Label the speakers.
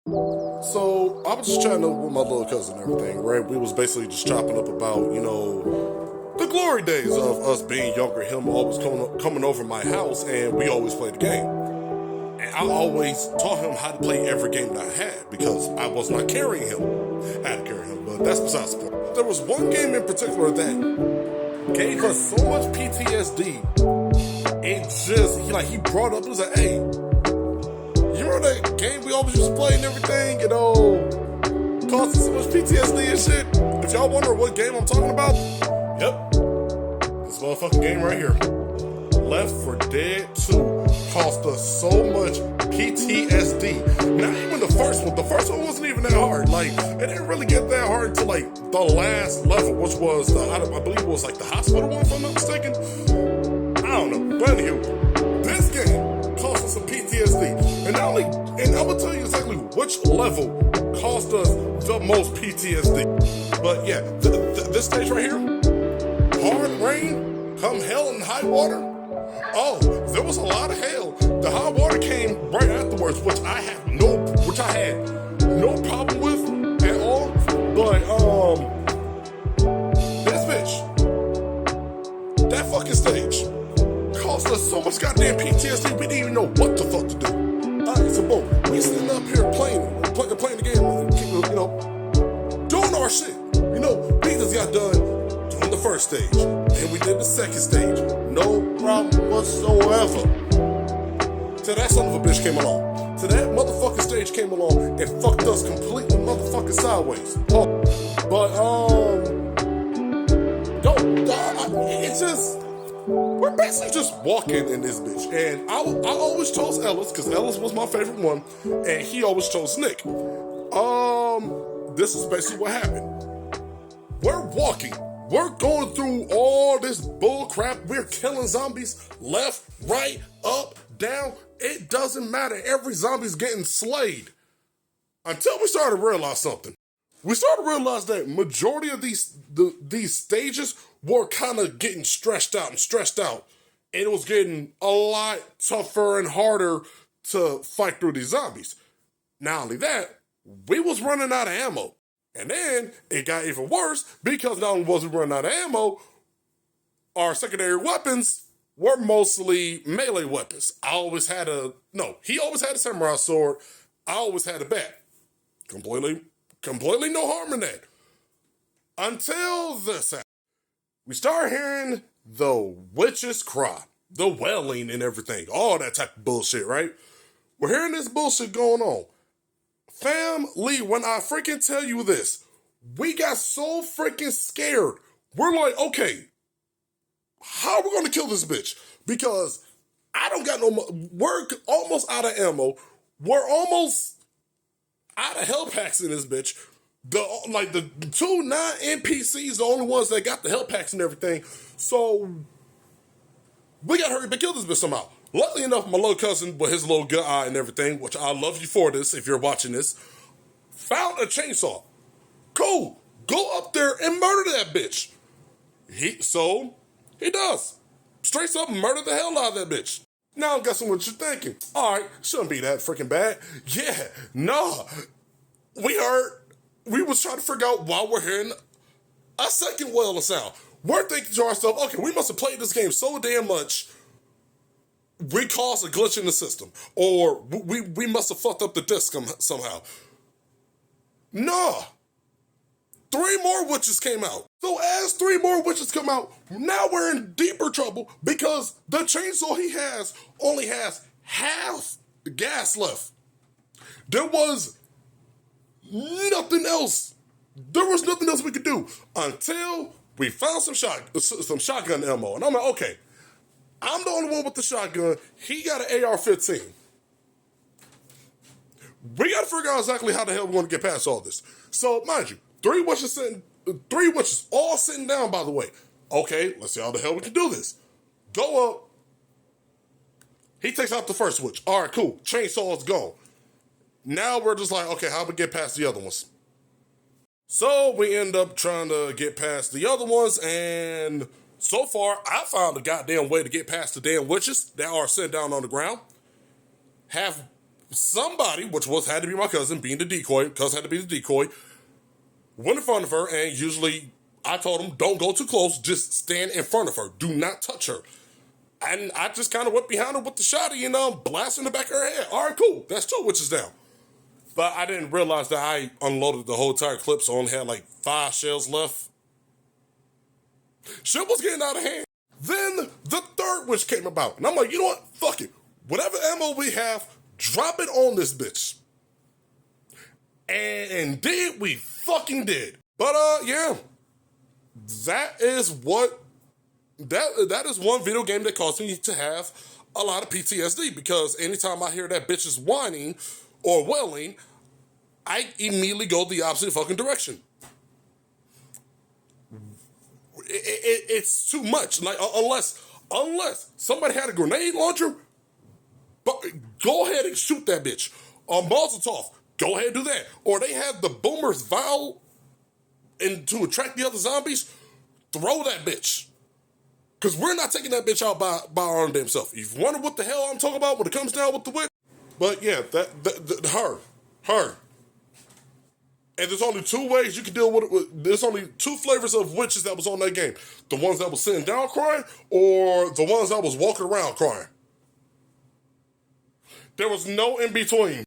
Speaker 1: So I was just chatting up with my little cousin and everything, right? We was basically just chopping up about, the glory days of us being younger, him always coming over my house, and we always played the game. And I always taught him how to play every game that I had because I was not carrying him. I had to carry him, but that's besides the point. There was one game in particular that gave us so much PTSD. It just, he brought up, it was like, hey, you remember that game we always used to play and everything, caused us so much PTSD and shit? If y'all wonder what game I'm talking about, yep, this motherfucking game right here. Left 4 Dead 2 caused us so much PTSD. Not even the first one. The first one wasn't even that hard. It didn't really get that hard until the last level, which was I believe it was the hospital one, if I'm not mistaken. I don't know. But anywho, this game caused us some PTSD. And I'm gonna tell you exactly which level caused us the most PTSD. But yeah, this stage right here, hard rain, come hell and high water. Oh, there was a lot of hell. The high water came right afterwards, which I had no problem with at all. But this bitch, that fucking stage caused us so much goddamn PTSD. We didn't even know what the fuck to do. Alright, so boom, we sitting up here playing the game, doing our shit. We just got done doing the first stage, and we did the second stage. No problem whatsoever. Till that son of a bitch came along. Till that motherfucking stage came along and fucked us completely motherfucking sideways. It's just, we're basically just walking in this bitch. And I always chose Ellis, because Ellis was my favorite one, and he always chose Nick. This is basically what happened. We're walking. We're going through all this bull crap. We're killing zombies left, right, up, down. It doesn't matter. Every zombie's getting slayed. Until we started to realize something. We started to realize that majority of these stages were kind of getting stretched out. And it was getting a lot tougher and harder to fight through these zombies. Not only that, we was running out of ammo. And then it got even worse because not only was we running out of ammo, our secondary weapons were mostly melee weapons. He always had a samurai sword. I always had a bat. Completely no harm in that. Until this happened. We start hearing the witch's cry, the wailing and everything, all that type of bullshit, right? We're hearing this bullshit going on. Fam, Lee, when I freaking tell you this, we got so freaking scared. We're like, okay, how are we going to kill this bitch? Because I don't got we're almost out of ammo. We're almost out of health packs in this bitch. The 2 non-NPCs, the only ones that got the health packs and everything. So we got to hurry up and kill this bitch somehow. Luckily enough, my little cousin, with his little good eye and everything, which I love you for this if you're watching this, found a chainsaw. Cool. Go up there and murder that bitch. He does. Straight up murder the hell out of that bitch. Now I'm guessing what you're thinking. Alright, shouldn't be that freaking bad. Yeah, nah. We was trying to figure out why we're hearing a second wail of sound. We're thinking to ourselves, okay, we must have played this game so damn much we caused a glitch in the system, or we must have fucked up the disc somehow. Nah. 3 more witches came out. So as 3 more witches come out, now we're in deeper trouble because the chainsaw he has only has half the gas left. There was nothing else. There was nothing else we could do until we found some shotgun ammo. And I'm like, okay, I'm the only one with the shotgun. He got an AR-15. We got to figure out exactly how the hell we're going to get past all this. So, mind you, 3 witches all sitting down, by the way. Okay, let's see how the hell we can do this. Go up. He takes out the first witch. All right, cool. Chainsaw is gone. Now we're just like, okay, how do we get past the other ones? So we end up trying to get past the other ones, and so far, I found a goddamn way to get past the damn witches that are sitting down on the ground. somebody, which had to be my cousin, being the decoy, cousin had to be the decoy, went in front of her, and usually I told him, don't go too close, just stand in front of her. Do not touch her. And I just kind of went behind her with the shotty and blasted in the back of her head. All right, cool. That's 2 witches down. But I didn't realize that I unloaded the whole entire clip, so I only had like 5 shells left. Shit was getting out of hand. Then the 3rd witch came about. And I'm like, you know what? Fuck it. Whatever ammo we have, drop it on this bitch. And indeed, we fucking did. But yeah. That is what... That is one video game that caused me to have a lot of PTSD, because anytime I hear that bitch is whining or wailing, I immediately go the opposite fucking direction. It's too much. Like unless somebody had a grenade launcher, but go ahead and shoot that bitch. Molotov, go ahead and do that. Or they have the boomer's vial, and to attract the other zombies, throw that bitch. Because we're not taking that bitch out by our own damn self. If you wonder what the hell I'm talking about when it comes down with the witch. But yeah, her. And there's only 2 ways you can deal with it. There's only 2 flavors of witches that was on that game. The ones that was sitting down crying, or the ones that was walking around crying. There was no in between.